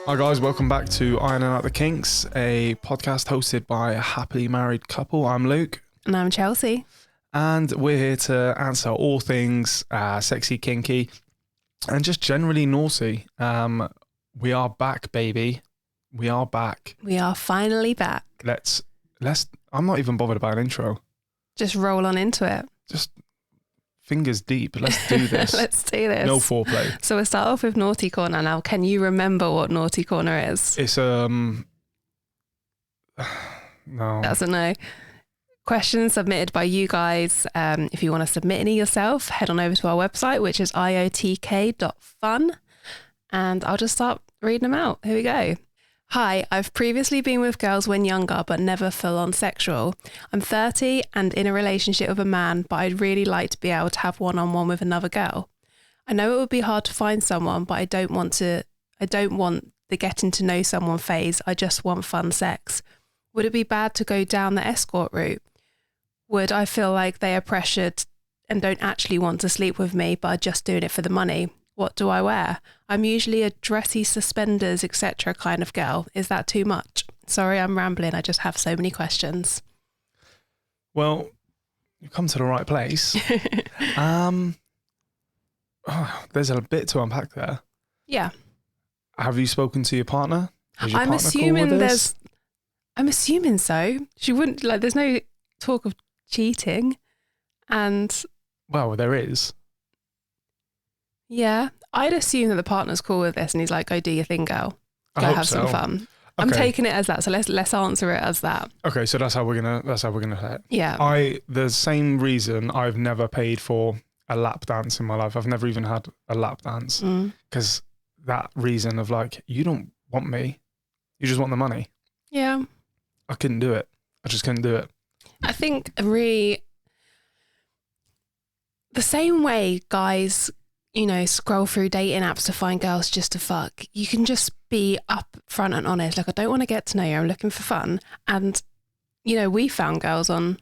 Hi guys, welcome back to Ironing Out the Kinks, a podcast hosted by a happily married couple. I'm Luke. And I'm Chelsea. And we're here to answer all things sexy, kinky, and just generally naughty. We are back, baby. We are back. We are finally back. Let's I'm not even bothered about an intro. Just roll on into it. Just fingers deep. Let's do this. Let's do this. No foreplay. So we'll start off with Naughty Corner now. Can you remember what Naughty Corner is? It's no. That's a no. Questions submitted by you guys. If you want to submit any yourself, head on over to our website, which is iotk.fun. And I'll just start reading them out. Here we go. Hi, I've previously been with girls when younger, but never full on sexual. I'm 30 and in a relationship with a man, but I'd really like to be able to have one-on-one with another girl. I know it would be hard to find someone, but I don't want the getting to know someone phase. I just want fun sex. Would it be bad to go down the escort route? Would I feel like they are pressured and don't actually want to sleep with me, but are just doing it for the money? What do I wear? I'm usually a dressy suspenders, etc. kind of girl. Is that too much? Sorry, I'm rambling. I just have so many questions. Well, you come to the right place. There's a bit to unpack there. Yeah. Have you spoken to your partner? Is your I'm partner assuming cool with this? I'm assuming so. She wouldn't there's no talk of cheating, and well, there is. Yeah, I'd assume that the partner's cool with this and he's like, go do your thing, girl. I Go hope have some so. fun. Okay. I'm taking it as that, so let's answer it as that. Okay, so that's how we're gonna say it. Yeah. The same reason I've never paid for a lap dance in my life. I've never even had a lap dance because that reason of like, you don't want me, you just want the money. Yeah. I couldn't do it. I just couldn't do it. I think really the same way guys, scroll through dating apps to find girls just to fuck. You can just be upfront and honest. Like, I don't want to get to know you. I'm looking for fun. And, we found girls on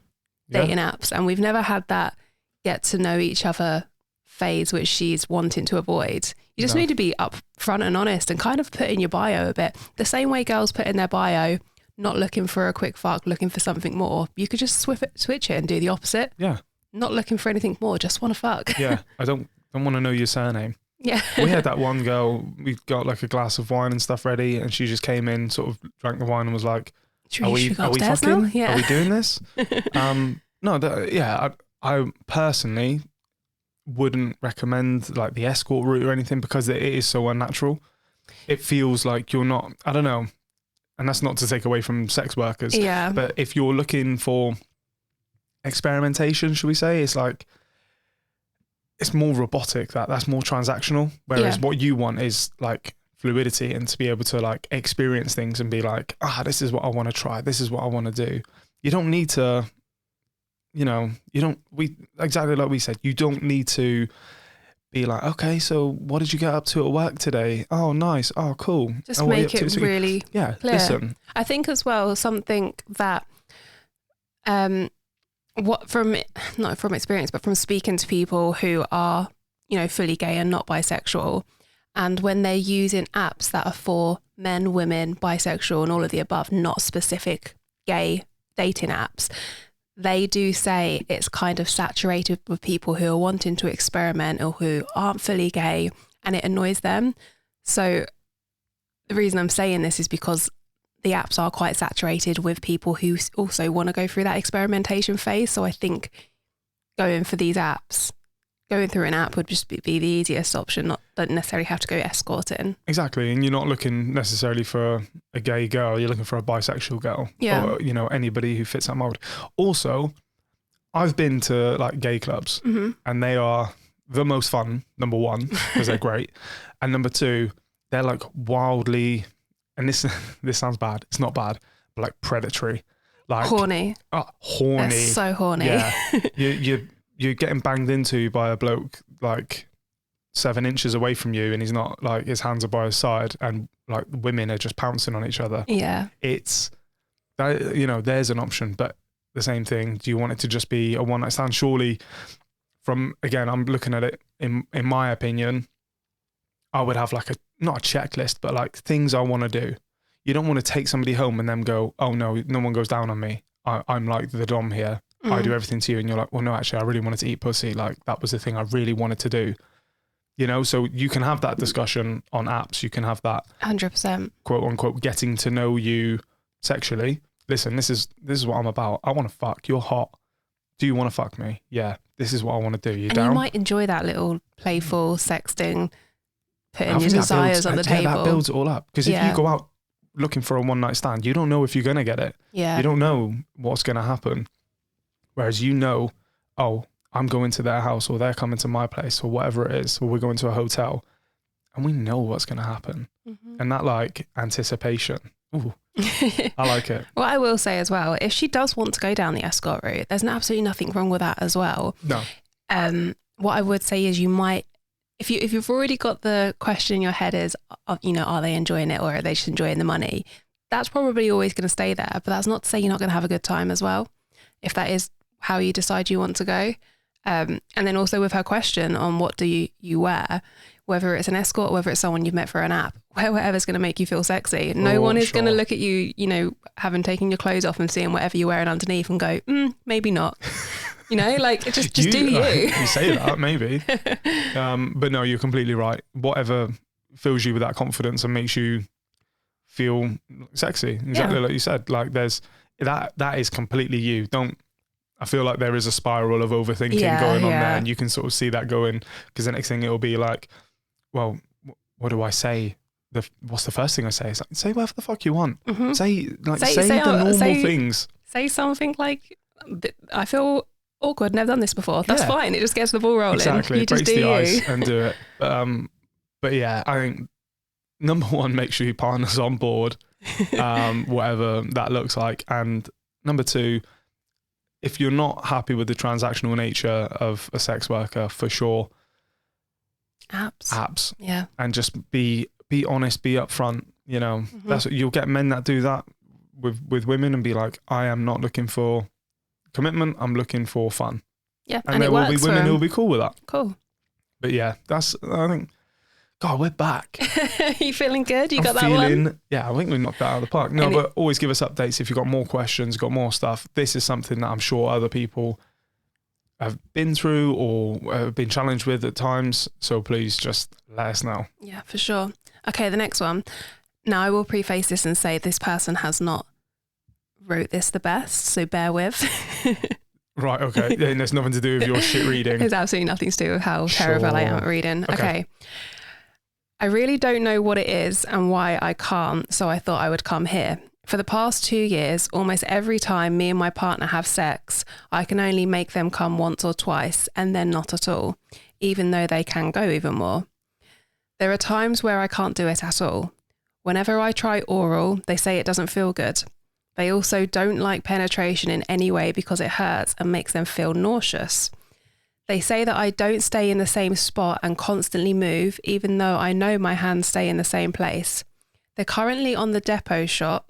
dating apps and we've never had that get to know each other phase, which she's wanting to avoid. You just need to be upfront and honest and kind of put in your bio a bit. The same way girls put in their bio, not looking for a quick fuck, looking for something more. You could just switch it and do the opposite. Yeah. Not looking for anything more, just want to fuck. Yeah. I don't want to know your surname. Yeah. We had that one girl, we got like a glass of wine and stuff ready and she just came in, sort of drank the wine and was like, are we fucking? Yeah. Are we doing this? I personally wouldn't recommend like the escort route or anything because it is so unnatural. It feels like you're not, I don't know, and that's not to take away from sex workers. Yeah. But if you're looking for experimentation, should we say, it's like, it's more robotic, that's more transactional. Whereas what you want is like fluidity and to be able to like experience things and be like, this is what I want to try. This is what I want to do. You don't need to, exactly like we said, you don't need to be like, okay, so what did you get up to at work today? Oh, nice. Oh, cool. Just make it really clear. Listen. I think as well, something that, not from experience, but from speaking to people who are, fully gay and not bisexual, and when they're using apps that are for men, women, bisexual and all of the above, not specific gay dating apps, they do say it's kind of saturated with people who are wanting to experiment or who aren't fully gay, and it annoys them. So the reason I'm saying this is because the apps are quite saturated with people who also want to go through that experimentation phase. So I think going for these apps, going through an app would just be the easiest option, don't necessarily have to go escorting. Exactly. And you're not looking necessarily for a gay girl, you're looking for a bisexual girl. Yeah. Or, anybody who fits that mold. Also, I've been to like gay clubs and they are the most fun, number one, because they're great. And number two, they're like wildly, and this sounds bad, it's not bad, but like predatory. Like horny. Horny. They're so horny. Yeah. You're getting banged into by a bloke like 7 inches away from you and he's not, like, his hands are by his side and like women are just pouncing on each other. Yeah. It's that, there's an option, but the same thing. Do you want it to just be a one night stand? Surely I'm looking at it in my opinion, I would have like not a checklist, but like things I want to do. You don't want to take somebody home and then go, oh no, no one goes down on me. I'm like the dom here. I do everything to you. And you're like, well, no, actually, I really wanted to eat pussy. Like that was the thing I really wanted to do. You know, so you can have that discussion on apps. You can have that 100% quote unquote getting to know you sexually. Listen, this is what I'm about. I want to fuck. You're hot. Do you want to fuck me? Yeah. This is what I want to do. You down? You might enjoy that little playful sexting, putting your desires on the table. That builds it all up. Because if you go out looking for a one night stand, you don't know if you're going to get it. Yeah. You don't know what's going to happen. Whereas you know, oh, I'm going to their house or they're coming to my place or whatever it is, or we're going to a hotel and we know what's going to happen. Mm-hmm. And that like anticipation. Ooh, I like it. What I will say as well, if she does want to go down the escort route, there's absolutely nothing wrong with that as well. No. What I would say is you might, if you've already got the question in your head is, you know, are they enjoying it or are they just enjoying the money? That's probably always going to stay there, but that's not to say you're not going to have a good time as well, if that is how you decide you want to go. And then also with her question on what do you wear, whether it's an escort, whether it's someone you've met for an app, whatever's going to make you feel sexy. No one is going to look at you, you know, having taken your clothes off and seeing whatever you're wearing underneath and go, maybe not. You know, like just do you. You say that, maybe. But no, you're completely right. Whatever fills you with that confidence and makes you feel sexy. Exactly like you said. Like there's that is completely you. I feel like there is a spiral of overthinking going on there, and you can sort of see that going, because the next thing it'll be like, well, what do I say? What's the first thing I say? It's like, say whatever the fuck you want. Mm-hmm. Say the normal things. Say something like, I feel awkward, never done this before. That's fine. It just gets the ball rolling. Exactly. You just breaks the ice and do it. But yeah, I think number one, make sure your partner's on board, whatever that looks like. And number two, if you're not happy with the transactional nature of a sex worker, for sure, apps, yeah, and just be honest, be upfront. You know, that's what you'll get men that do that with women and be like, I am not looking for commitment. I'm looking for fun. Yeah, and there will be women who will be cool with that. Cool. But yeah, I think. God, we're back. You feeling good? You got that one? Yeah, I think we knocked that out of the park. No, but always give us updates if you've got more questions, got more stuff. This is something that I'm sure other people have been through or have been challenged with at times. So please just let us know. Yeah, for sure. Okay, the next one. Now, I will preface this and say this person has not wrote this the best, so bear with. Right, okay. And there's nothing to do with your shit reading. There's absolutely nothing to do with how terrible I am at reading. Okay. I really don't know what it is and why I can't, so I thought I would come here. For the past 2 years, almost every time me and my partner have sex, I can only make them come once or twice and then not at all, even though they can go even more. There are times where I can't do it at all. Whenever I try oral, they say it doesn't feel good. They also don't like penetration in any way because it hurts and makes them feel nauseous. They say that I don't stay in the same spot and constantly move, even though I know my hands stay in the same place. They're currently on the depot shot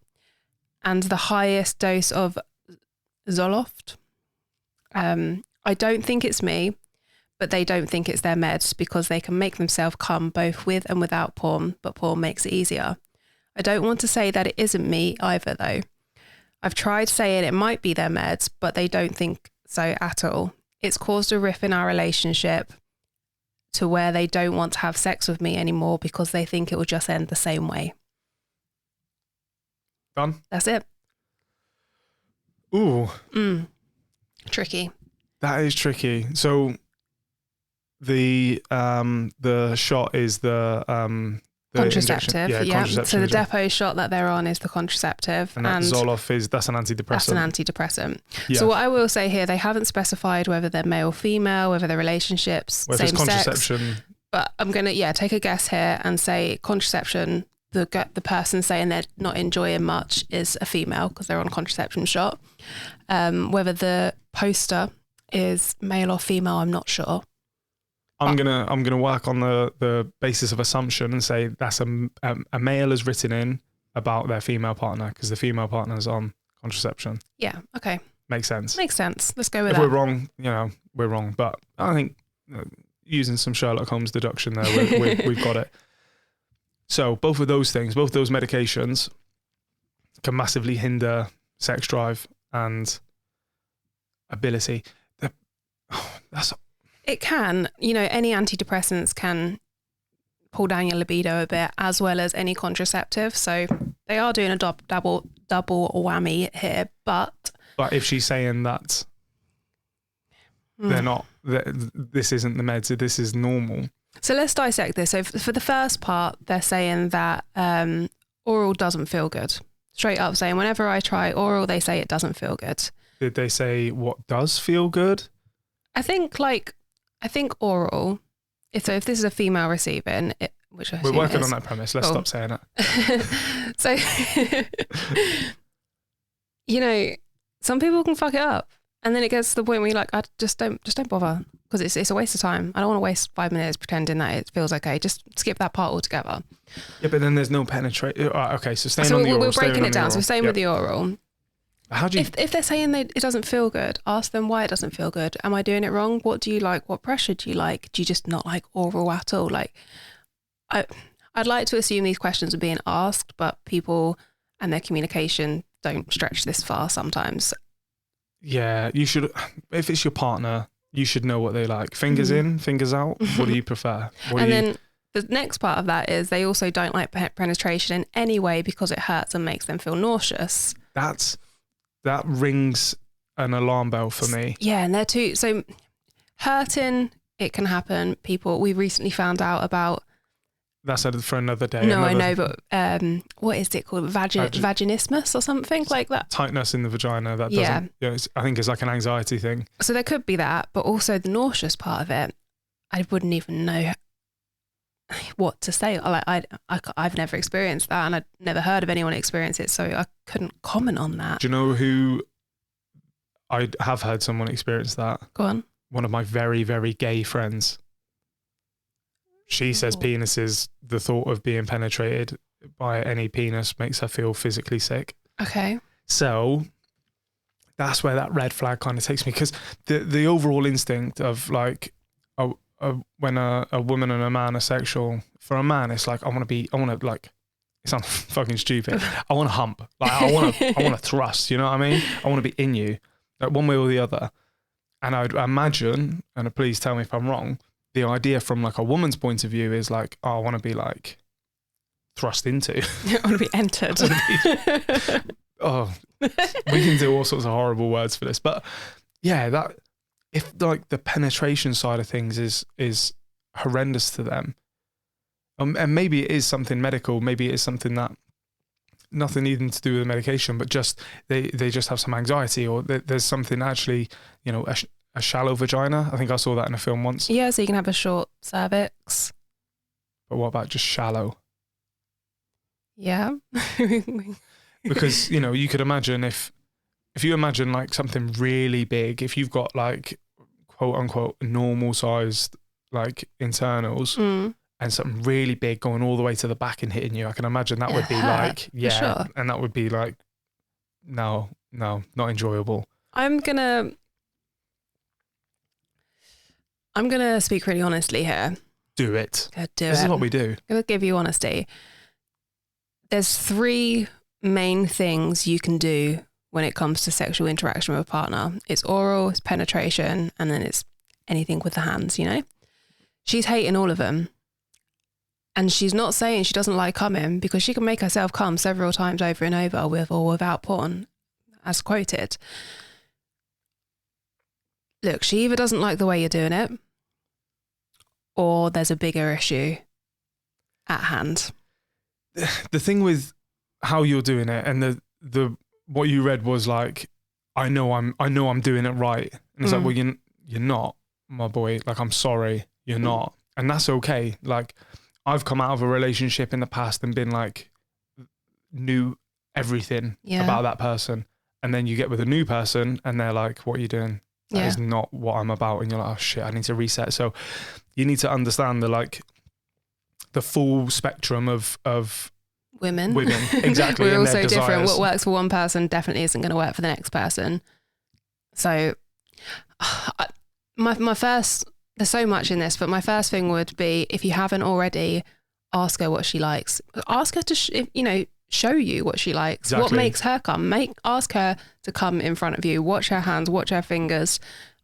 and the highest dose of Zoloft. I don't think it's me, but they don't think it's their meds because they can make themselves come both with and without porn, but porn makes it easier. I don't want to say that it isn't me either, though. I've tried saying it might be their meds, but they don't think so at all. It's caused a rift in our relationship to where they don't want to have sex with me anymore because they think it will just end the same way. Done? That's it. Ooh. Tricky. That is tricky. So the shot is the contraceptive. Yeah, contraception. So the depot shot that they're on is the contraceptive. And Zoloft that's an antidepressant. That's an antidepressant. Yeah. So what I will say here, they haven't specified whether they're male or female, whether they're relationships, whether same it's contraception. Sex. But I'm going to, take a guess here and say contraception, the person saying they're not enjoying much is a female because they're on a contraception shot. Whether the poster is male or female, I'm not sure. I'm gonna work on the basis of assumption and say that's a male has written in about their female partner because the female partner's on contraception. Yeah. Okay. Makes sense. Let's go with if that. If we're wrong, we're wrong. But I think using some Sherlock Holmes deduction there, we've got it. So both of those things, both those medications can massively hinder sex drive and ability. It can, any antidepressants can pull down your libido a bit, as well as any contraceptive. So they are doing a double whammy here. But if she's saying that they're not, this isn't the meds, this is normal. So let's dissect this. So for the first part, they're saying that oral doesn't feel good. Straight up saying, whenever I try oral, they say it doesn't feel good. Did they say what does feel good? I think oral. If this is a female receiving, which I we're working on that premise. Let's stop saying it. So, some people can fuck it up, and then it gets to the point where you're like, I just don't bother, because it's a waste of time. I don't want to waste 5 minutes pretending that it feels okay. Just skip that part altogether. Yeah, but then there's no penetration. Okay, so staying on the oral. We're breaking it down. So we're staying with the oral. How do you? If they're saying it doesn't feel good, ask them why it doesn't feel good. Am I doing it wrong? What do you like? What pressure do you like? Do you just not like oral at all? I'd like to assume these questions are being asked, but people and their communication don't stretch this far sometimes. Yeah, you should. If it's your partner, you should know what they like. Fingers in, fingers out. What do you prefer? Then the next part of that is they also don't like penetration in any way because it hurts and makes them feel nauseous. That rings an alarm bell for me. Yeah, and they're too. So hurting, it can happen. We recently found out about. That's for another day. No, I know, but what is it called? Vaginismus or something like that? Tightness in the vagina. That doesn't. Yeah. I think it's like an anxiety thing. So there could be that, but also the nauseous part of it. I wouldn't even know what to say. I've never experienced that, and I'd never heard of anyone experience it, so I couldn't comment on that. Do you know who I have heard someone experience that? Go on. One of my very, very gay friends. She says penises, the thought of being penetrated by any penis makes her feel physically sick. Okay. So that's where that red flag kind of takes me, because the overall instinct of like when a woman and a man are sexual, for a man it's like I want to like, it sounds fucking stupid, I want to hump, like I want to thrust, you know what I mean? I want to be in you, like one way or the other. And I'd imagine, and please tell me if I'm wrong, the idea from like a woman's point of view is like, oh, I want to be like thrust into. I want to be entered. We can do all sorts of horrible words for this, but yeah, that if like the penetration side of things is horrendous to them, and maybe it is something medical, maybe it is something that nothing even to do with the medication, but just they just have some anxiety, or there's something actually, a shallow vagina. I think I saw that in a film once. Yeah, so you can have a short cervix. But what about just shallow? Yeah. Because, you could imagine if you imagine like something really big, if you've got like quote unquote normal sized like internals and something really big going all the way to the back and hitting you, I can imagine that would be like, sure. And that would be like, no, not enjoyable. I'm gonna speak really honestly here. Do it. This is what we do. I'm gonna give you honesty. There's 3 main things you can do when it comes to sexual interaction with a partner. It's oral, it's penetration, and then it's anything with the hands, She's hating all of them. And she's not saying she doesn't like coming, because she can make herself come several times over and over with or without porn, as quoted. Look, she either doesn't like the way you're doing it, or there's a bigger issue at hand. The thing with how you're doing it, and the what you read was like, I know I'm doing it right, and it's like, well, you're not, my boy. Like, I'm sorry, you're not, and that's okay. Like, I've come out of a relationship in the past and been like, knew everything about that person, and then you get with a new person, and they're like, what are you doing? That is not what I'm about. And you're like, oh shit, I need to reset. So you need to understand the full spectrum of women. Exactly. We're all so different. What works for one person definitely isn't going to work for the next person. So my first, there's so much in this, but my first thing would be, if you haven't already, ask her what she likes. Ask her to, show you what she likes. Exactly. What makes her come? Ask her to come in front of you. Watch her hands. Watch her fingers.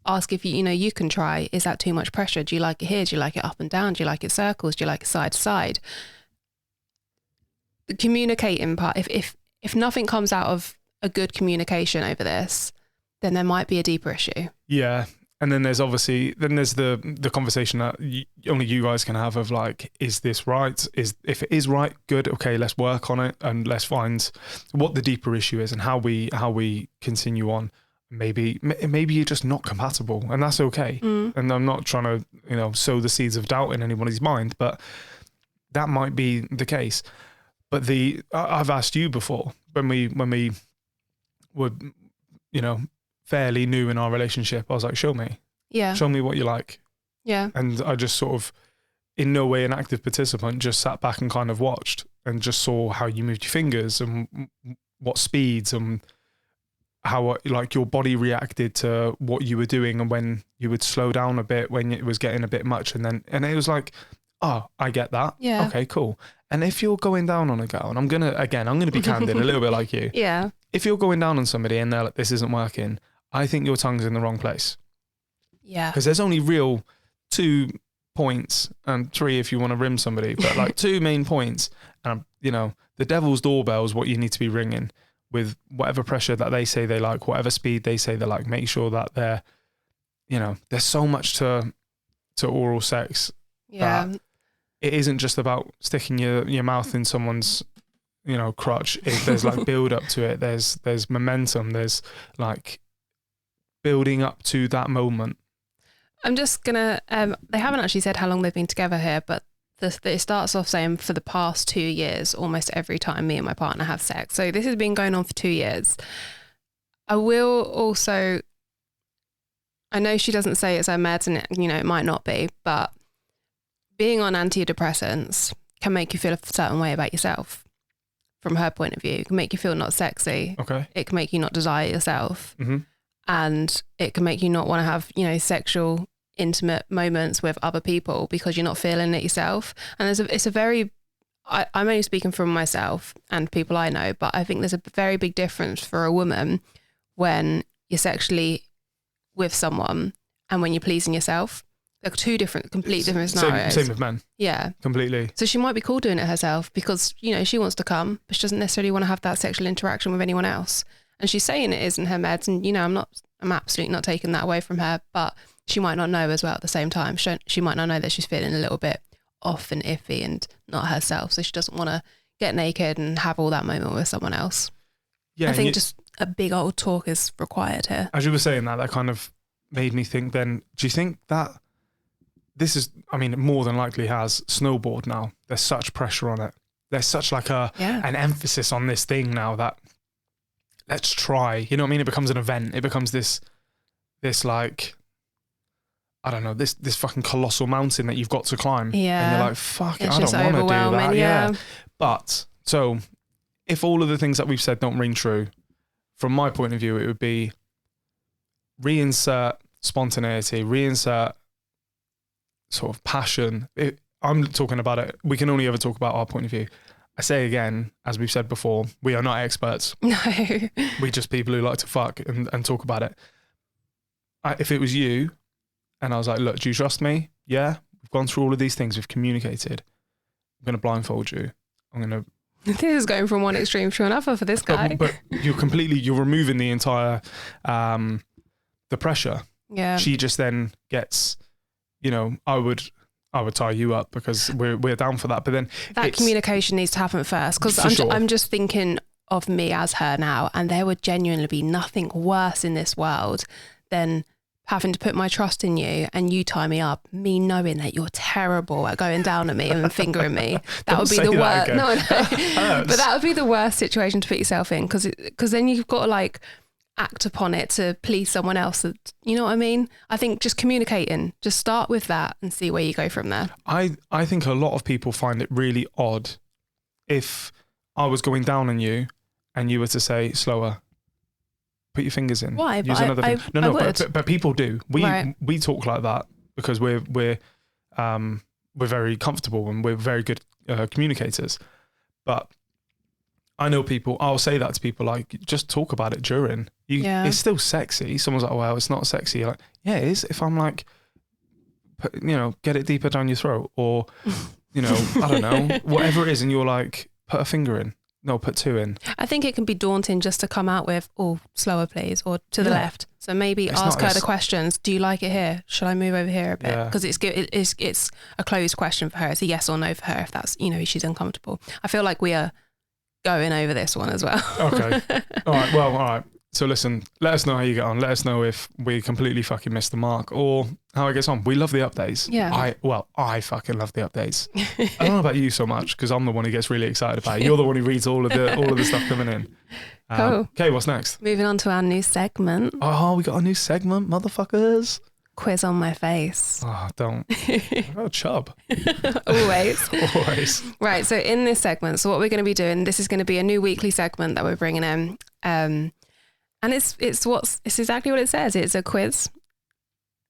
Ask if you can try. Is that too much pressure? Do you like it here? Do you like it up and down? Do you like it circles? Do you like it side to side? The communicating part. If nothing comes out of a good communication over this, then there might be a deeper issue. Yeah. And then there's the conversation that only you guys can have of like, is this right? If it is right, good. Okay, let's work on it and let's find what the deeper issue is and how we continue on. Maybe you're just not compatible, and that's okay. And I'm not trying to sow the seeds of doubt in anybody's mind, but that might be the case. But I've asked you before when we were fairly new in our relationship, I was like, show me what you like. And I just sort of, in no way an active participant, just sat back and kind of watched and just saw how you moved your fingers and what speeds and how like your body reacted to what you were doing, and when you would slow down a bit when it was getting a bit much, and it was like, oh, I get that. Okay, cool. And if you're going down on a girl, and I'm gonna be candid, a little bit like you. If you're going down on somebody and they're like, this isn't working, I think your tongue's in the wrong place. Because there's only real 2 points, and 3 if you want to rim somebody, but like 2 main points. And the devil's doorbell is what you need to be ringing with whatever pressure that they say they like, whatever speed they say they like. Make sure that they're, there's so much to oral sex. That it isn't just about sticking your mouth in someone's crotch. There's like build up to it. There's momentum. There's like building up to that moment. I'm just gonna they haven't actually said how long they've been together here, but it starts off saying for the past 2 years, almost every time me and my partner have sex. So this has been going on for 2 years. I will also, I know she doesn't say it's her meds, and it might not be, but being on antidepressants can make you feel a certain way about yourself. From her point of view, it can make you feel not sexy. Okay. It can make you not desire yourself. And it can make you not want to have, sexual, intimate moments with other people because you're not feeling it yourself. And it's a very, I'm only speaking from myself and people I know, but I think there's a very big difference for a woman when you're sexually with someone and when you're pleasing yourself. They're completely different scenarios. Same with men. Yeah. Completely. So she might be cool doing it herself because, she wants to come, but she doesn't necessarily want to have that sexual interaction with anyone else. And she's saying it isn't her meds, and I'm absolutely not taking that away from her, but she might not know as well at the same time. She might not know that she's feeling a little bit off and iffy and not herself, so she doesn't want to get naked and have all that moment with someone else. I think just a big old talk is required here. As you were saying that kind of made me think then, do you think that this is, more than likely has snowballed now? There's such pressure on it. There's such like an emphasis on this thing now that let's try, you know what I mean? It becomes an event. It becomes this like, I don't know, this fucking colossal mountain that you've got to climb. Yeah. And you're like, fuck it, I don't want to do that. Yeah. But so if all of the things that we've said don't ring true, from my point of view, it would be reinsert spontaneity, reinsert sort of passion. I'm talking about it. We can only ever talk about our point of view. I say again, as we've said before, we are not experts. No. We're just people who like to fuck and talk about it. If it was you and I was like, look, do you trust me? Yeah. We've gone through all of these things. We've communicated. I'm going to blindfold you. This is going from one extreme to another for this guy. But you're removing the entire, the pressure. Yeah. She just then gets, I would tie you up because we're down for that. But then that communication needs to happen first, because I'm just thinking of me as her now, and there would genuinely be nothing worse in this world than having to put my trust in you and you tie me up, me knowing that you're terrible at going down at me and fingering me. That would be the worst. No, but that would be the worst situation to put yourself in, because then you've got to like act upon it to please someone else. You know what I mean? I think just communicating, just start with that and see where you go from there. I think a lot of people find it really odd if I was going down on you and you were to say slower, put your fingers in. Why? Use another thing. No, but people do. We talk like that because we're we're very comfortable and we're very good communicators. But I know people, I'll say that to people, like, just talk about it during. It's still sexy. Someone's like, well, it's not sexy. You're like, yeah, it is. If I'm like, get it deeper down your throat, or, I don't know, whatever it is, and you're like, put a finger in. No, put two in. I think it can be daunting just to come out with, slower please, or to the left. So maybe ask her the questions. Do you like it here? Should I move over here a bit? Because it's a closed question for her. It's a yes or no for her if that's, she's uncomfortable. I feel like we are going over this one as well. Okay. All right. So listen, let us know how you get on. Let us know if we completely fucking missed the mark or how it gets on. We love the updates. Yeah. I fucking love the updates. I don't know about you so much because I'm the one who gets really excited about it. You're the one who reads all of the stuff coming in. Cool. Okay, what's next? Moving on to our new segment. Oh, we got a new segment, motherfuckers. Quiz on my face. Oh, don't. I got a chub. Always. Right, so in this segment, so what we're going to be doing, this is going to be a new weekly segment that we're bringing in. And it's exactly what it says. It's a quiz,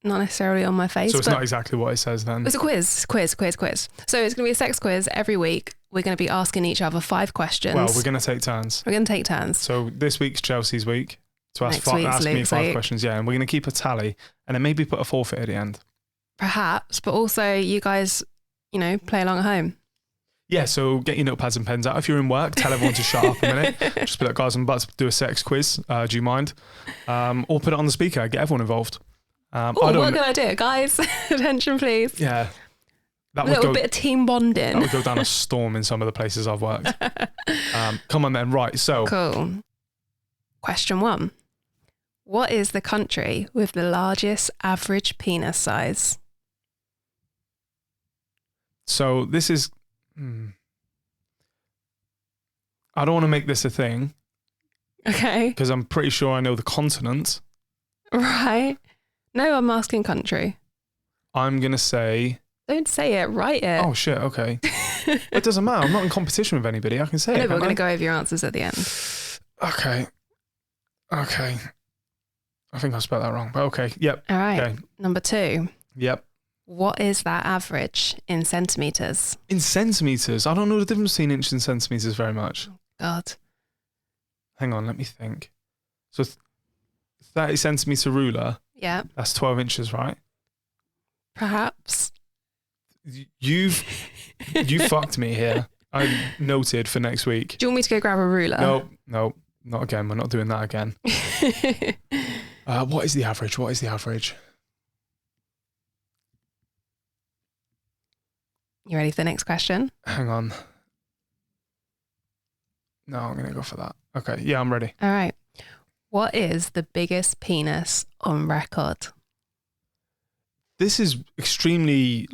not necessarily on my face. So it's not exactly what it says then. It's a quiz. So it's going to be a sex quiz every week. We're going to be asking each other 5 questions. Well, we're going to take turns. So this week's Chelsea's week to ask me 5 questions. Yeah, and we're going to keep a tally and then maybe put a forfeit at the end. Perhaps, but also you guys, play along at home. Yeah, so get your notepads and pens out. If you're in work, tell everyone to shut up a minute. Just be like, guys, I'm about to do a sex quiz. Do you mind? Or put it on the speaker. Get everyone involved. What a good idea, guys. Attention, please. Yeah. A little bit of team bonding. That would go down a storm in some of the places I've worked. Come on then. Right, so. Cool. Question 1. What is the country with the largest average penis size? So this is... I don't want to make this a thing. Okay. Because I'm pretty sure I know the continent. Right. No, I'm asking country. I'm going to say... Don't say it, write it. Oh, shit, okay. It doesn't matter. I'm not in competition with anybody. I can say it. But we're going to go over your answers at the end. Okay. I think I spelled that wrong, but okay. Yep. All right. Okay. Number 2. Yep. What is that average in centimetres? In centimetres? I don't know the difference between inches and centimetres very much. God. Hang on, let me think. So 30 centimetre ruler. Yeah. That's 12 inches, right? Perhaps. You fucked me here. I'm noted for next week. Do you want me to go grab a ruler? No, not again. We're not doing that again. What is the average? You ready for the next question? Hang on. No, I'm going to go for that. Okay. Yeah, I'm ready. All right. What is the biggest penis on record? This is extremely,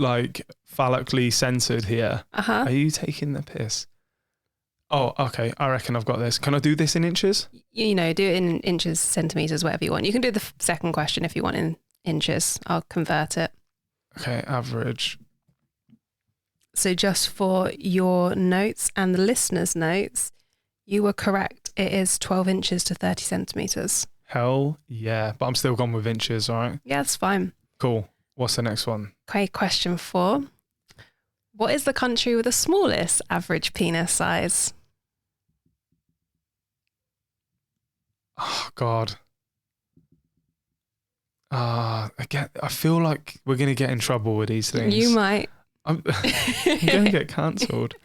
phallically censored here. Uh-huh. Are you taking the piss? Oh, okay. I reckon I've got this. Can I do this in inches? Do it in inches, centimetres, whatever you want. You can do the second question if you want in inches. I'll convert it. Okay, average. So just for your notes and the listeners' notes, you were correct. It is 12 inches to 30 centimetres. Hell yeah. But I'm still gone with inches, all right? Yeah, that's fine. Cool. What's the next one? Okay, question 4. What is the country with the smallest average penis size? Oh, God. Again, I feel like we're going to get in trouble with these things. You might. I'm going to get cancelled.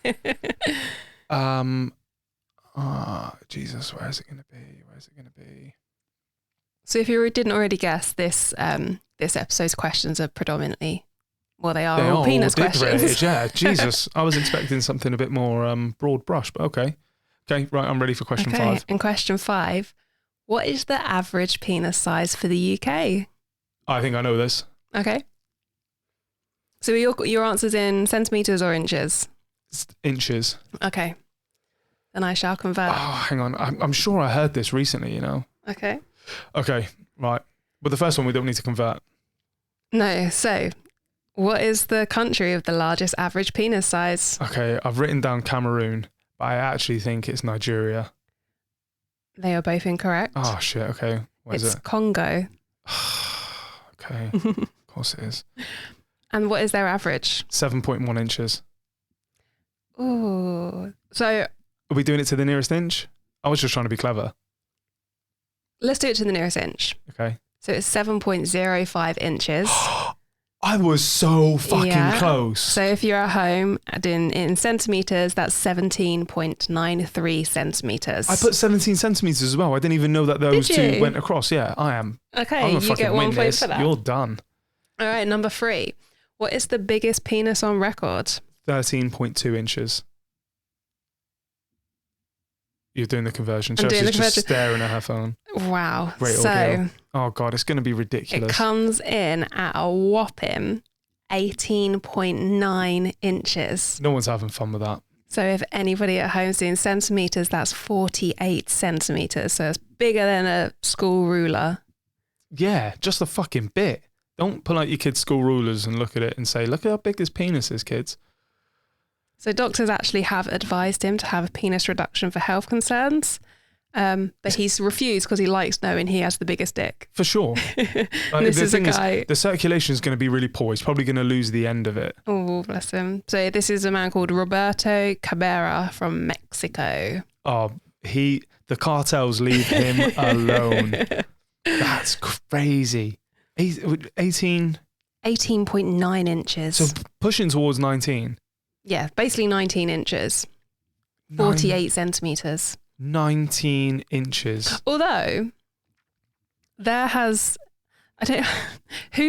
Jesus, where is it going to be? So if you didn't already guess, this episode's questions are predominantly, they are all penis questions. Yeah, Jesus. I was expecting something a bit more broad brush, but okay. Okay, right, I'm ready for question 5. And question 5, what is the average penis size for the UK? I think I know this. Okay. So your answer's in centimetres or inches? It's inches. Okay. Then I shall convert. Oh, hang on. I'm sure I heard this recently, Okay. Okay, right. But the first one we don't need to convert. No, so what is the country with the largest average penis size? Okay, I've written down Cameroon, but I actually think it's Nigeria. They are both incorrect. Oh, shit, okay. What is it? It's Congo. Okay, of course it is. And what is their average? 7.1 inches. Ooh. So are we doing it to the nearest inch? I was just trying to be clever. Let's do it to the nearest inch. Okay. So it's 7.05 inches. I was so fucking close. So if you're at home in centimetres, that's 17.93 centimetres. I put 17 centimetres as well. I didn't even know that those two went across. Yeah, I am. Okay, you get 1 point for that. You're done. All right, number 3. What is the biggest penis on record? 13.2 inches. You're doing the conversion. I'm doing the conversion. Just staring at her phone. Wow. Great audio. Oh God, it's going to be ridiculous. It comes in at a whopping 18.9 inches. No one's having fun with that. So if anybody at home is doing centimetres, that's 48 centimetres. So it's bigger than a school ruler. Yeah, just a fucking bit. Don't pull out your kids' school rulers and look at it and say, look at how big his penis is, kids. So doctors actually have advised him to have a penis reduction for health concerns, but he's refused because he likes knowing he has the biggest dick. For sure. This is a guy. The circulation is going to be really poor. He's probably going to lose the end of it. Oh, bless him. So this is a man called Roberto Cabrera from Mexico. Oh, the cartels leave him alone. That's crazy. 18.9 inches. So pushing towards 19. Yeah, basically 19 inches. 48 centimetres. 19 inches. Although, who's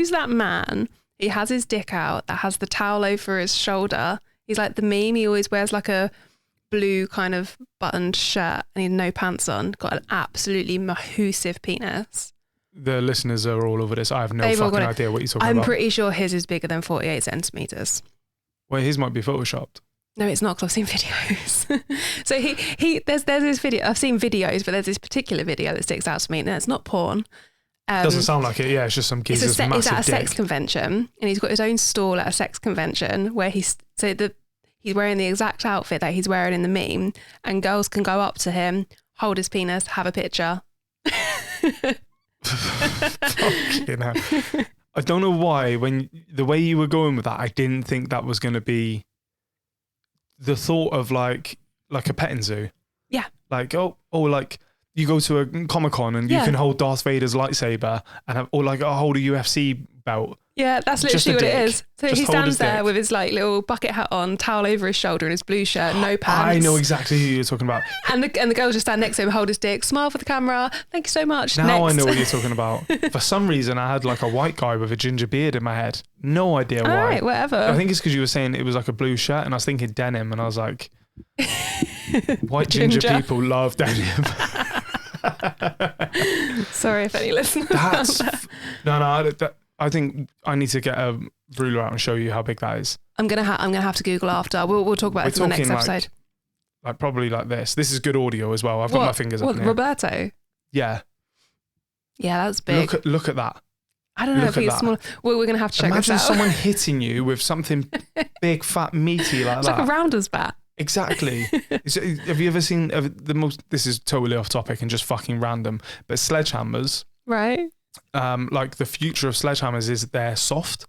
that man? He has his dick out that has the towel over his shoulder. He's like the meme. He always wears like a blue kind of buttoned shirt and he had no pants on. Got an absolutely massive penis. The listeners are all over this. I have no fucking idea what you're talking about. I'm pretty sure his is bigger than 48 centimetres. Well, his might be photoshopped. No, it's not, because I've seen videos. So there's this video. I've seen videos, but there's this particular video that sticks out to me, and it's not porn. Doesn't sound like it. Yeah, it's just some geezer's massive He's at a dick. sex convention, and he's got his own stall at a sex convention where he's wearing the exact outfit that he's wearing in the meme, and girls can go up to him, hold his penis, have a picture. Fucking hell. I don't know why, the way you were going with that, I didn't think that was going to be the thought of like a petting zoo. Yeah. Like, like you go to a Comic-Con and you can hold Darth Vader's lightsaber and hold a UFC belt. Yeah, that's literally what it is. So Just he stands there dick. with his like little bucket hat on, towel over his shoulder and his blue shirt, no pants. I know exactly who you're talking about. And the girls just stand next to him, hold his dick, smile for the camera. Thank you so much. Now Next. I know what you're talking about. For some reason, I had like a white guy with a ginger beard in my head. No idea why. All right, whatever. I think it's because you were saying it was like a blue shirt and I was thinking denim and I was like, white ginger people love denim. Sorry if any listeners. I think I need to get a ruler out and show you how big that is. I'm gonna have to Google after. We'll talk about it in the next episode. Like probably like this. This is good audio as well. I've got my fingers up in here. Roberto? Yeah. Yeah, that's big. Look at that. I don't know if it's smaller. Well, we're gonna have to check Imagine this out. someone hitting you with something big, fat, meaty like it's that. like a rounder's bat. Exactly. Have you ever seen the most? This is totally off topic and just fucking random, but sledgehammers. Right. Like the future of sledgehammers is they're soft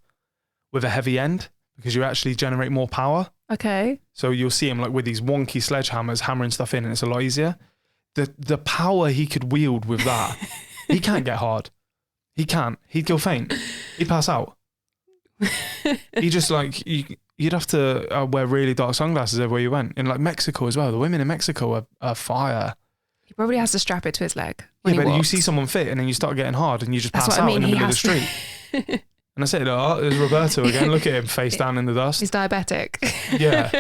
with a heavy end because you actually generate more power. Okay. So you'll see him like with these wonky sledgehammers hammering stuff in and it's a lot easier. The power he could wield with that, he can't get hard. He can't. He'd go faint. He'd pass out. He just like, you'd have to wear really dark sunglasses everywhere you went. In like Mexico as well. The women in Mexico are fire. He probably has to strap it to his leg. Yeah, but you see someone fit and then you start getting hard and you just pass out in the middle of the street. And I said, oh, there's Roberto again. Look at him, face down in the dust. He's diabetic. Yeah.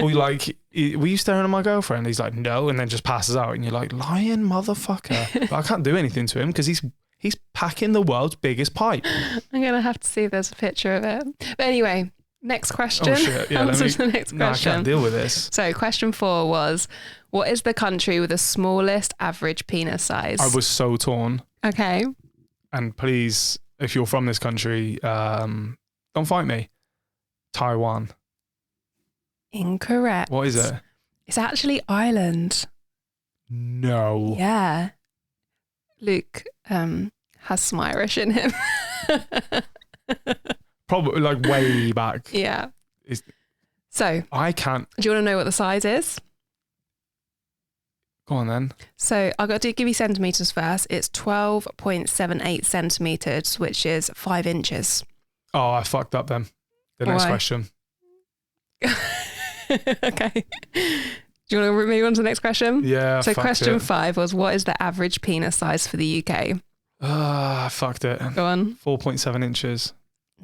Or you're like, were you staring at my girlfriend? He's like, no. And then just passes out and you're like, lying motherfucker. But I can't do anything to him because he's packing the world's biggest pipe. I'm going to have to see if there's a picture of it. But anyway, next question. Oh shit, yeah. Answer to the next question. I can't deal with this. So question 4 was, what is the country with the smallest average penis size? I was so torn. Okay. And please, if you're from this country, don't fight me. Taiwan. Incorrect. What is it? It's actually Ireland. No. Yeah. Luke has some Irish in him. Probably like way back. Yeah. Is- So I can't. do you want to know what the size is? Go on then. So I've got to give you centimetres first. It's 12.78 centimetres, which is 5 inches. Oh, I fucked up then. The next question. Okay. Do you want to move on to the next question? Yeah. So question 5 was, what is the average penis size for the UK? I fucked it. Go on. 4.7 inches.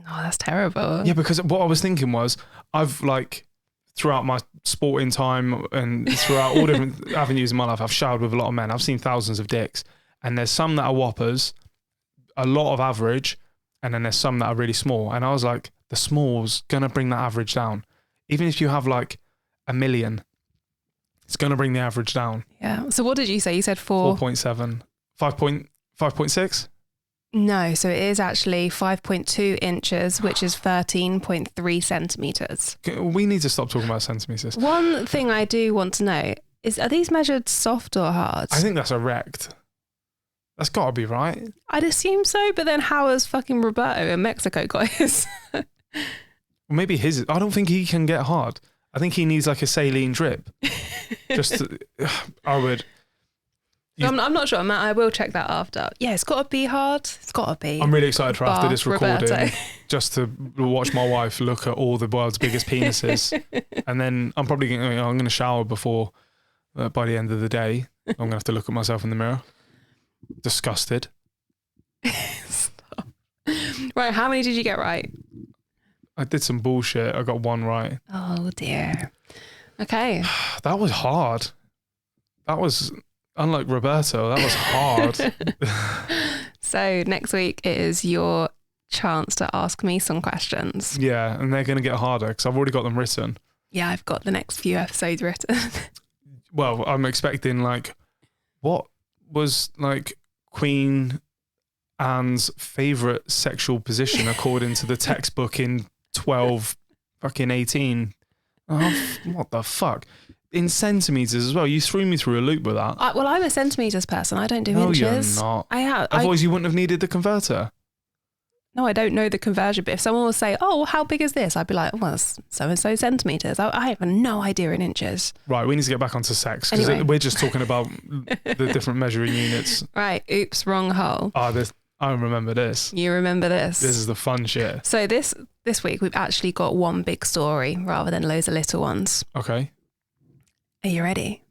Oh, that's terrible. Yeah, because what I was thinking was, I've like, throughout my sporting time and throughout all different avenues in my life, I've showered with a lot of men. I've seen thousands of dicks, and there's some that are whoppers, a lot of average, and then there's some that are really small. And I was like, the small's gonna bring that average down. Even if you have like 1 million, it's gonna bring the average down. Yeah. So what did you say? You said 4.7, 5.6. No, so it is actually 5.2 inches, which is 13.3 centimetres. We need to stop talking about centimetres. One thing I do want to know is, are these measured soft or hard? I think that's erect. That's got to be right. I'd assume so, but then how has fucking Roberto in Mexico got his? Maybe his. I don't think he can get hard. I think he needs like a saline drip. I would. I'm not sure. I will check that after. Yeah, it's got to be hard. It's got to be. I'm really excited for after this recording, Roberto. just to watch my wife look at all the world's biggest penises, and then I'm probably going to shower before. By the end of the day, I'm going to have to look at myself in the mirror, disgusted. Stop. Right, how many did you get right? I did some bullshit. I got 1 right. Oh dear. Okay. That was hard. That was. Unlike Roberto, that was hard. So next week it is your chance to ask me some questions. Yeah, and they're going to get harder because I've already got them written. Yeah, I've got the next few episodes written. Well, I'm expecting like, what was like Queen Anne's favourite sexual position according to the textbook in 18? Oh, what the fuck? In centimetres as well. You threw me through a loop with that. Well, I'm a centimetres person. I don't do no, inches. You're not. I have. Otherwise, you wouldn't have needed the converter. No, I don't know the conversion. But if someone will say, "Oh, how big is this?" I'd be like, "Well, it's so and so centimetres." I have no idea in inches. Right, we need to get back onto sex because we're just talking about the different measuring units. Right. Oops, wrong hole. I remember this. You remember this? This is the fun shit. So this week we've actually got one big story rather than loads of little ones. Okay. Are you ready?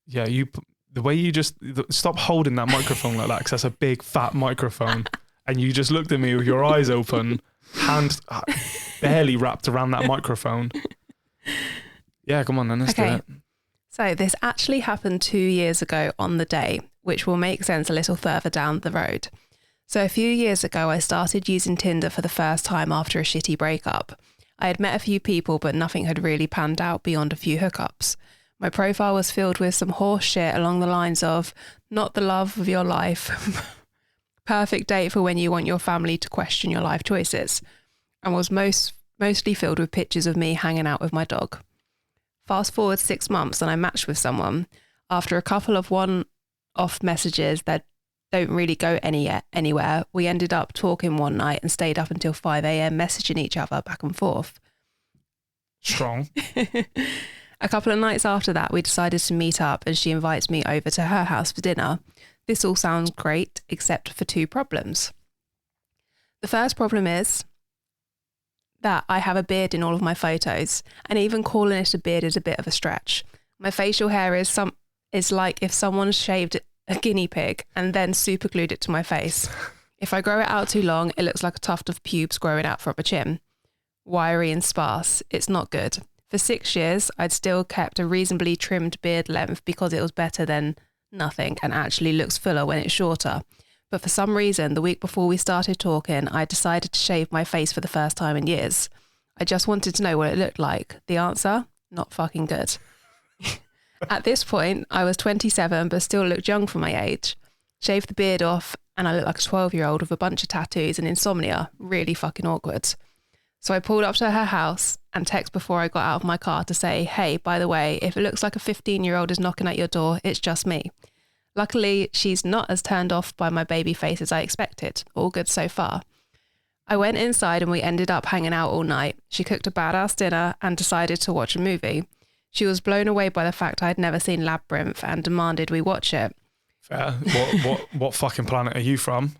Yeah, the way you just stop holding that microphone like that, because that's a big fat microphone, and you just looked at me with your eyes open, hand barely wrapped around that microphone. Yeah, come on then, let's do it. So this actually happened 2 years ago on the day, which will make sense a little further down the road. So a few years ago, I started using Tinder for the first time after a shitty breakup. I had met a few people, but nothing had really panned out beyond a few hookups. My profile was filled with some horse shit along the lines of, not the love of your life, perfect date for when you want your family to question your life choices, and was mostly filled with pictures of me hanging out with my dog. Fast forward 6 months and I matched with someone. After a couple of one-off messages that don't really go anywhere, we ended up talking one night and stayed up until 5 a.m. messaging each other back and forth. Strong. A couple of nights after that, we decided to meet up and she invites me over to her house for dinner. This all sounds great, except for 2 problems. The first problem is that I have a beard in all of my photos, and even calling it a beard is a bit of a stretch. My facial hair is like if someone shaved a guinea pig and then super glued it to my face. If I grow it out too long, it looks like a tuft of pubes growing out from a chin. Wiry and sparse. It's not good. For 6 years, I'd still kept a reasonably trimmed beard length because it was better than nothing and actually looks fuller when it's shorter. But for some reason, the week before we started talking, I decided to shave my face for the first time in years. I just wanted to know what it looked like. The answer? Not fucking good. At this point, I was 27 but still looked young for my age. Shaved the beard off and I looked like a 12-year-old with a bunch of tattoos and insomnia. Really fucking awkward. So I pulled up to her house and texted before I got out of my car to say, hey, by the way, if it looks like a 15-year-old is knocking at your door, it's just me. Luckily, she's not as turned off by my baby face as I expected. All good so far. I went inside and we ended up hanging out all night. She cooked a badass dinner and decided to watch a movie. She was blown away by the fact I'd never seen Labyrinth and demanded we watch it. Fair. What fucking planet are you from?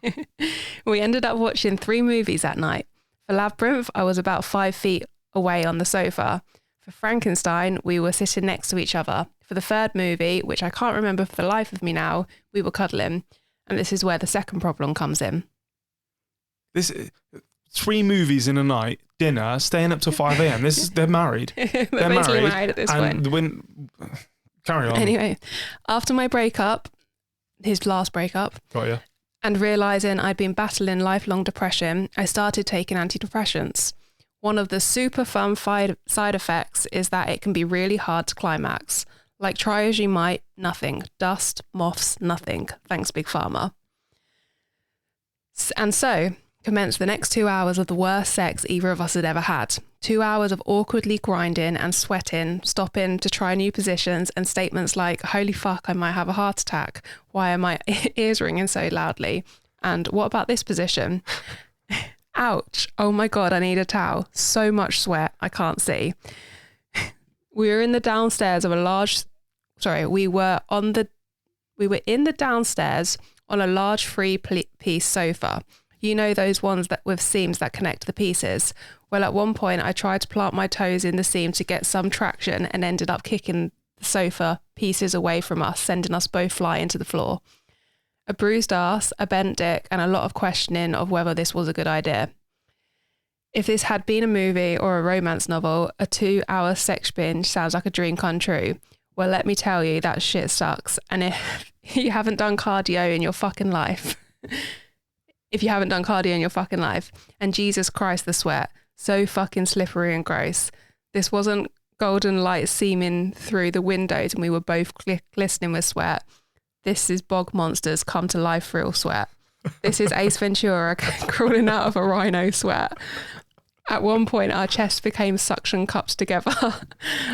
We ended up watching 3 movies that night. For Labyrinth, I was about 5 feet away on the sofa. For Frankenstein, we were sitting next to each other. For the third movie, which I can't remember for the life of me now, we were cuddling. And this is where the second problem comes in. This 3 movies in a night, dinner, staying up till 5 a.m. They're married. They're basically married at this point. Carry on. Anyway, after my breakup, his last breakup, got you, and realising I'd been battling lifelong depression, I started taking antidepressants. One of the super fun side effects is that it can be really hard to climax. Like try as you might, nothing. Dust, moths, nothing. Thanks, Big Pharma. And so, commenced the next 2 hours of the worst sex either of us had ever had. 2 hours of awkwardly grinding and sweating, stopping to try new positions, and statements like, holy fuck, I might have a heart attack. Why are my ears ringing so loudly? And what about this position? Ouch. Oh my God, I need a towel. So much sweat, I can't see. We were in the downstairs of a large... we were in the downstairs on a large 3-piece sofa. You know those ones that with seams that connect the pieces? Well, at one point I tried to plant my toes in the seam to get some traction and ended up kicking the sofa pieces away from us, sending us both flying to the floor. A bruised ass, a bent dick, and a lot of questioning of whether this was a good idea. If this had been a movie or a romance novel, a 2-hour sex binge sounds like a dream come true. Well, let me tell you, that shit sucks. And if you haven't done cardio in your fucking life... and Jesus Christ, the sweat, so fucking slippery and gross. This wasn't golden light seaming through the windows and we were both glistening with sweat. This is bog monsters come to life real sweat. This is Ace Ventura crawling out of a rhino sweat. At one point, our chests became suction cups together.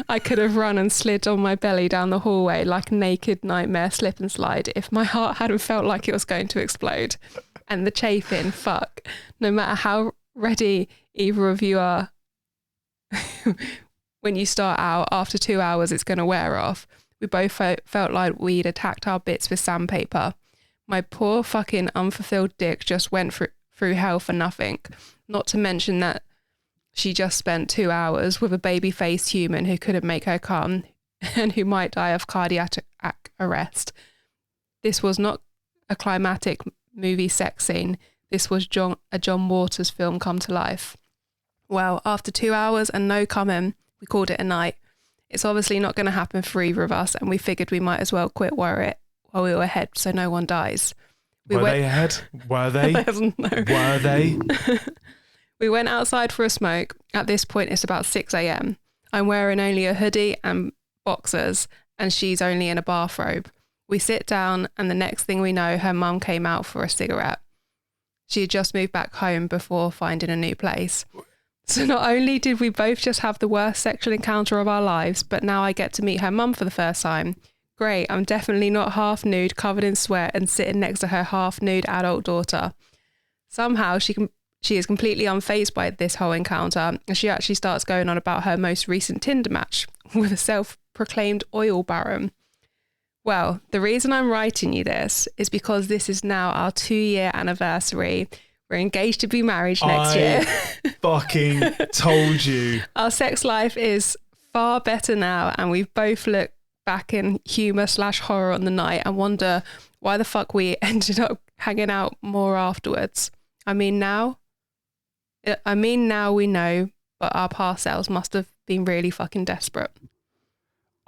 I could have run and slid on my belly down the hallway like a naked nightmare slip and slide if my heart hadn't felt like it was going to explode. And the chafing, fuck. No matter how ready either of you are, when you start out, after 2 hours, it's going to wear off. We both felt like we'd attacked our bits with sandpaper. My poor fucking unfulfilled dick just went through hell for nothing. Not to mention that she just spent 2 hours with a baby-faced human who couldn't make her come and who might die of cardiac arrest. This was not a climatic movie sex scene. This was a John Waters film come to life. Well, after 2 hours and no coming, we called it a night. It's obviously not going to happen for either of us, and we figured we might as well quit while we were ahead so no one dies. Were they ahead? Were they? No. Were they? We went outside for a smoke. At this point, it's about 6 a.m. I'm wearing only a hoodie and boxers, and she's only in a bathrobe. We sit down, and the next thing we know, her mum came out for a cigarette. She had just moved back home before finding a new place. So not only did we both just have the worst sexual encounter of our lives, but now I get to meet her mum for the first time. Great, I'm definitely not half nude, covered in sweat, and sitting next to her half nude adult daughter. Somehow she is completely unfazed by this whole encounter, and she actually starts going on about her most recent Tinder match with a self-proclaimed oil baron. Well, the reason I'm writing you this is because this is now our 2-year anniversary. We're engaged to be married next year. Fucking told you. Our sex life is far better now, and we've both looked back in humour/horror on the night and wonder why the fuck we ended up hanging out more afterwards. I mean, now we know, but our past selves must have been really fucking desperate.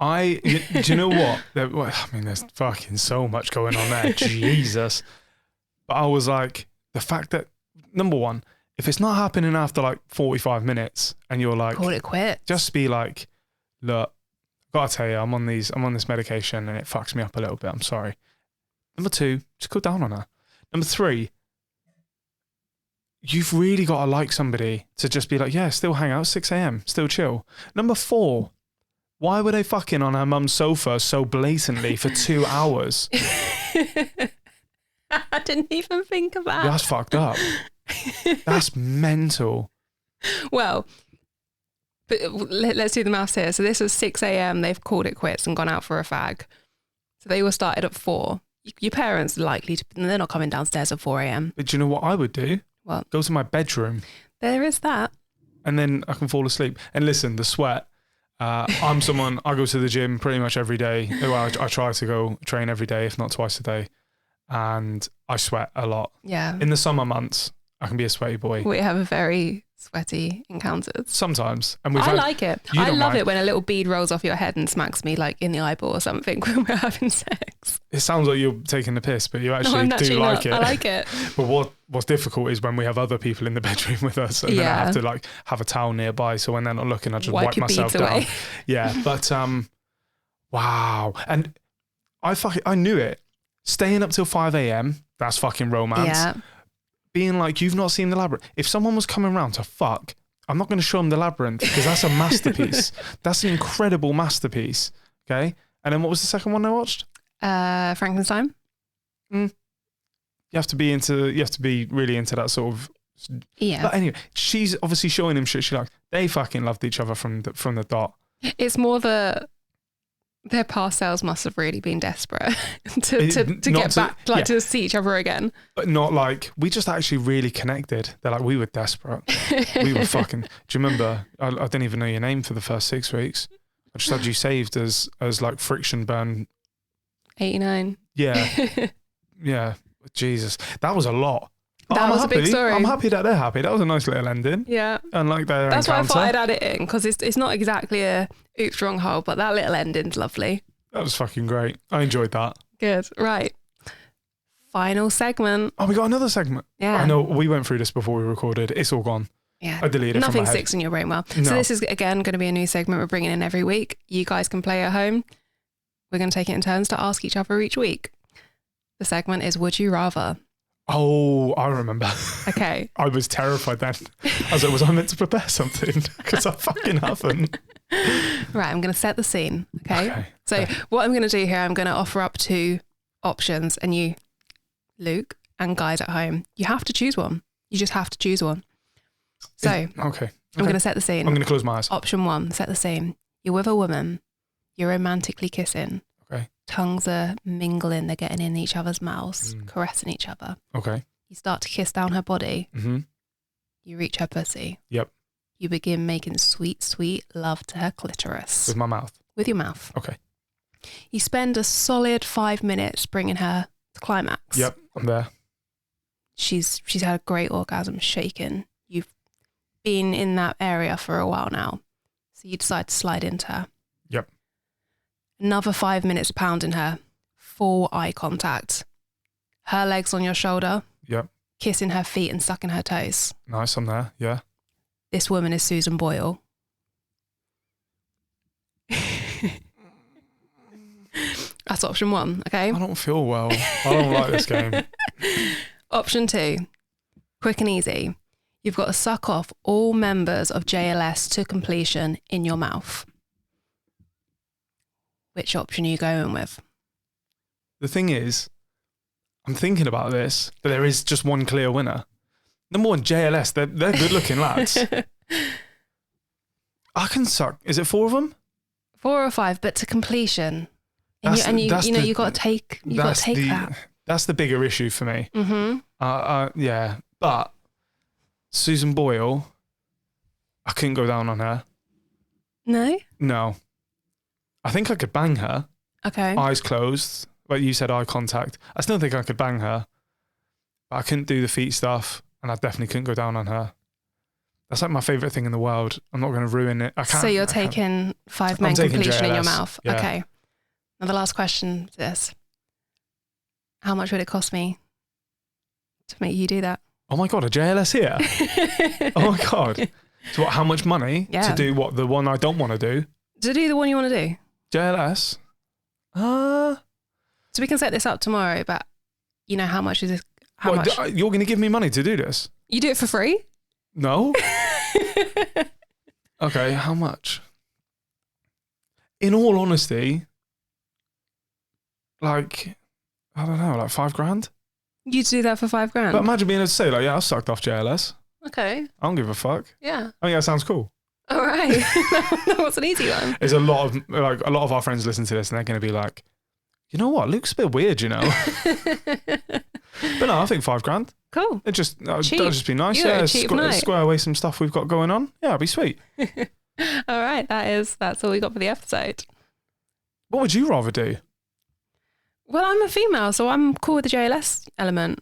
Do you know what? There's fucking so much going on there. Jesus. But I was like, the fact that, number one, if it's not happening after like 45 minutes and you're like, call it quits. Just be like, look, gotta tell you, I'm on this medication and it fucks me up a little bit. I'm sorry. Number two, just go down on her. Number three, you've really got to like somebody to just be like, yeah, still hang out, 6 a.m, still chill. Number four, why were they fucking on her mum's sofa so blatantly for 2 hours? I didn't even think of that. That's fucked up. That's mental. Well, but let's do the maths here. So this was 6 a.m. They've called it quits and gone out for a fag. So they were started at 4. Your parents are likely to, they're not coming downstairs at 4 a.m. But do you know what I would do? What? Go to my bedroom. There is that. And then I can fall asleep. And listen, the sweat. I'm someone, I go to the gym pretty much every day. Well, I try to go train every day, if not twice a day. And I sweat a lot. Yeah. In the summer months, I can be a sweaty boy. We have a very sweaty encounters. Sometimes. And I like it. I love it when a little bead rolls off your head and smacks me like in the eyeball or something when we're having sex. It sounds like you're taking the piss, but you actually do like it. I like it. But what's difficult is when we have other people in the bedroom with us and then I have to like have a towel nearby, so when they're not looking, I just wipe myself down. Away. Yeah, but wow. And I knew it. Staying up till 5 a.m, that's fucking romance. Yeah. Being like, you've not seen the labyrinth. If someone was coming around to fuck, I'm not going to show them the labyrinth because that's a masterpiece. That's an incredible masterpiece. Okay. And then what was the second one I watched? Frankenstein. You have to be really into that sort of. Yeah. But anyway, she's obviously showing him shit she likes. They fucking loved each other from the dot. It's more their past selves must have really been desperate to get back, to see each other again. But not like, we just actually really connected. They're like, we were desperate. We were fucking, do you remember? I didn't even know your name for the first 6 weeks. I just had you saved as like friction burn. 89. Yeah. Yeah. Jesus. That was a lot. That was a big story. I'm happy that they're happy. That was a nice little ending. Yeah. And like that's why I thought I'd add it in, because it's not exactly a oops wrong hole, but that little ending's lovely. That was fucking great. I enjoyed that. Good. Right. Final segment. Oh, we got another segment. Yeah. I know we went through this before we recorded. It's all gone. Yeah. I deleted it from my head. Nothing sticks in your brain well. No. So this is, again, going to be a new segment we're bringing in every week. You guys can play at home. We're going to take it in turns to ask each other each week. The segment is Would You Rather? Oh, I remember. Okay. I was terrified then. I was like, was I meant to prepare something? Because I fucking haven't. Right, I'm going to set the scene. Okay. So what I'm going to do here, I'm going to offer up 2 options, and you, Luke, and guys at home, you have to choose one. You just have to choose one. So okay. I'm going to set the scene. I'm going to close my eyes. Option 1, set the scene. You're with a woman. You're romantically kissing. Okay. Tongues are mingling. They're getting in each other's mouths, caressing each other. Okay. You start to kiss down her body. Mm-hmm. You reach her pussy. Yep. You begin making sweet, sweet love to her clitoris. With my mouth? With your mouth. Okay. You spend a solid 5 minutes bringing her to climax. Yep, I'm there. She's had a great orgasm, shaken. You've been in that area for a while now. So you decide to slide into her. Yep. Another 5 minutes pounding her. Full eye contact. Her legs on your shoulder. Yep. Kissing her feet and sucking her toes. Nice, I'm there, yeah. This woman is Susan Boyle. That's option 1, okay? I don't feel well. I don't like this game. Option 2, quick and easy. You've got to suck off all members of JLS to completion in your mouth. Which option are you going with? The thing is, I'm thinking about this, but there is just one clear winner. Number 1, JLS. They're good looking lads. I can suck. Is it 4 of them? 4 or 5, but to completion. And you got to take that. That's the bigger issue for me. Mm-hmm. Yeah, but Susan Boyle, I couldn't go down on her. No. I think I could bang her. Okay. Eyes closed. Like you said, eye contact. I still think I could bang her, but I couldn't do the feet stuff, and I definitely couldn't go down on her. That's like my favourite thing in the world. I'm not going to ruin it. I can't. So you're taking 5 men completion in your mouth. Yeah. Okay. Now the last question is this. How much would it cost me to make you do that? Oh my God, a JLS here? Oh my God. So what, how much money to do what, the one I don't want to do? To do the one you want to do? JLS? So we can set this up tomorrow, but you know, how much is this? How much? You're going to give me money to do this? You do it for free? No. Okay, how much? In all honesty, like, I don't know, like 5 grand? You'd do that for $5 grand? But imagine being able to say, like, yeah, I sucked off JLS. Okay. I don't give a fuck. Yeah. I think that sounds cool. All right. That was an easy one. There's a lot of our friends listen to this and they're going to be like, you know what? Luke's a bit weird, you know. But no, I think $5 grand. Cool. It just that'll just be nice. Yeah, square away some stuff we've got going on. Yeah, it'd be sweet. All right, that's all we got for the episode. What would you rather do? Well, I'm a female, so I'm cool with the JLS element.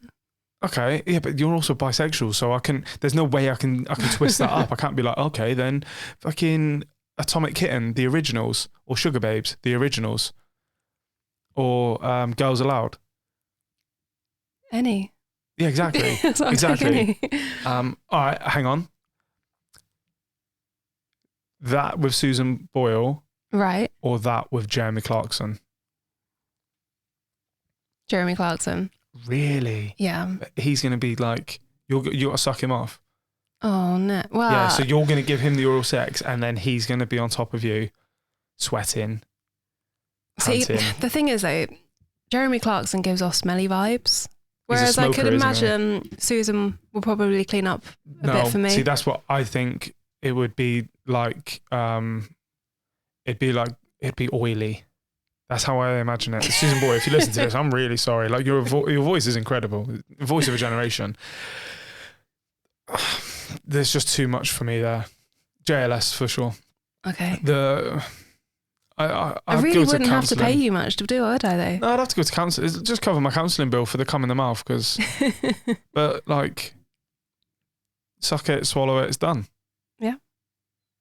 Okay, yeah, but you're also bisexual, so there's no way I can twist that up. I can't be like, okay, then fucking Atomic Kitten, the originals, or Sugar Babes, the originals, or Girls Aloud. Any. Yeah, exactly. Exactly. All right, hang on. That with Susan Boyle. Right. Or that with Jeremy Clarkson. Jeremy Clarkson. Really? Yeah. He's going to be like, you got to suck him off. Oh, no. Well, yeah, so you're going to give him the oral sex and then he's going to be on top of you, sweating, panting. See, the thing is though, Jeremy Clarkson gives off smelly vibes. Whereas smoker, I could imagine Susan will probably clean up a bit for me. See, that's what I think it would be like. It'd be oily. That's how I imagine it. Susan Boy, if you listen to this, I'm really sorry. Like your voice is incredible. Voice of a generation. There's just too much for me there. JLS for sure. Okay. I really wouldn't have to pay you much to do it, would I, though? No, I'd have to go to counselling. Just cover my counselling bill for the cum in the mouth, but like, suck it, swallow it, it's done. Yeah.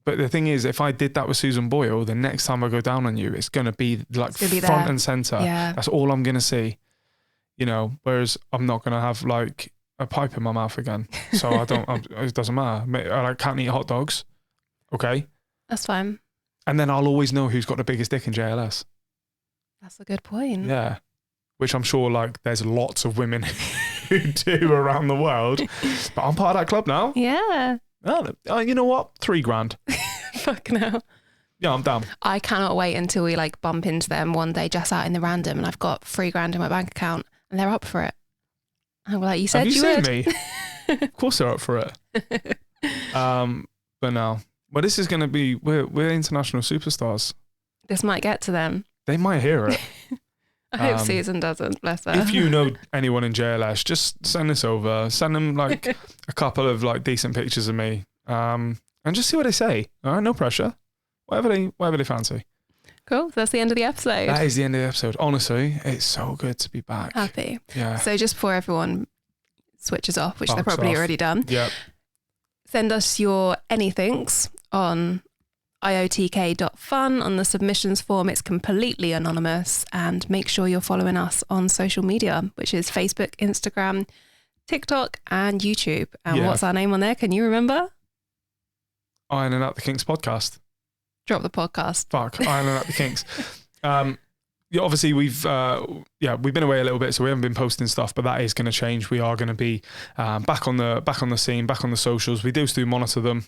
But the thing is, if I did that with Susan Boyle, the next time I go down on you, it's going to be like front and centre. Yeah. That's all I'm going to see. You know, whereas I'm not going to have like a pipe in my mouth again. So it doesn't matter. I can't eat hot dogs. Okay. That's fine. And then I'll always know who's got the biggest dick in JLS. That's a good point. Yeah. Which I'm sure like there's lots of women who do around the world. But I'm part of that club now. Yeah. Oh, you know what? $3 grand. Fuck no. Yeah, I'm down. I cannot wait until we like bump into them one day just out in the random and I've got $3 grand in my bank account and they're up for it. And we're like, you said you would. Have you seen me? Of course they're up for it. But no. Well, this is going to be, we're international superstars. This might get to them. They might hear it. I hope Susan doesn't, bless her. If you know anyone in JLS, just send this over. Send them like a couple of like decent pictures of me. And just see what they say. All right, no pressure. Whatever they fancy. Cool. So that's the end of the episode. That is the end of the episode. Honestly, it's so good to be back. Happy. Yeah. So just before everyone switches off, which they're probably already done. Yep. Send us your anythings on iotk.fun on the submissions form. It's completely anonymous, and make sure you're following us on social media, which is Facebook, Instagram, TikTok and YouTube. And what's our name on there? Can you remember? Ironing Out the Kinks podcast. Drop the podcast. Fuck, Ironing Out the Kinks. Yeah, obviously we've been away a little bit, so we haven't been posting stuff, but that is going to change. We are going to be back on the scene, back on the socials. We do still monitor them.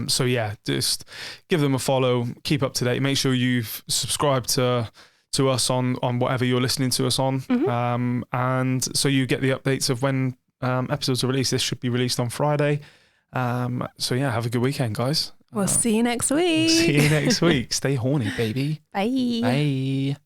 So yeah, just give them a follow, keep up to date. Make sure you've subscribed to us on whatever you're listening to us on, and so you get the updates of when episodes are released. This should be released on Friday. So yeah, have a good weekend, guys. We'll see you next week. See you next week. Stay horny, baby. Bye. Bye.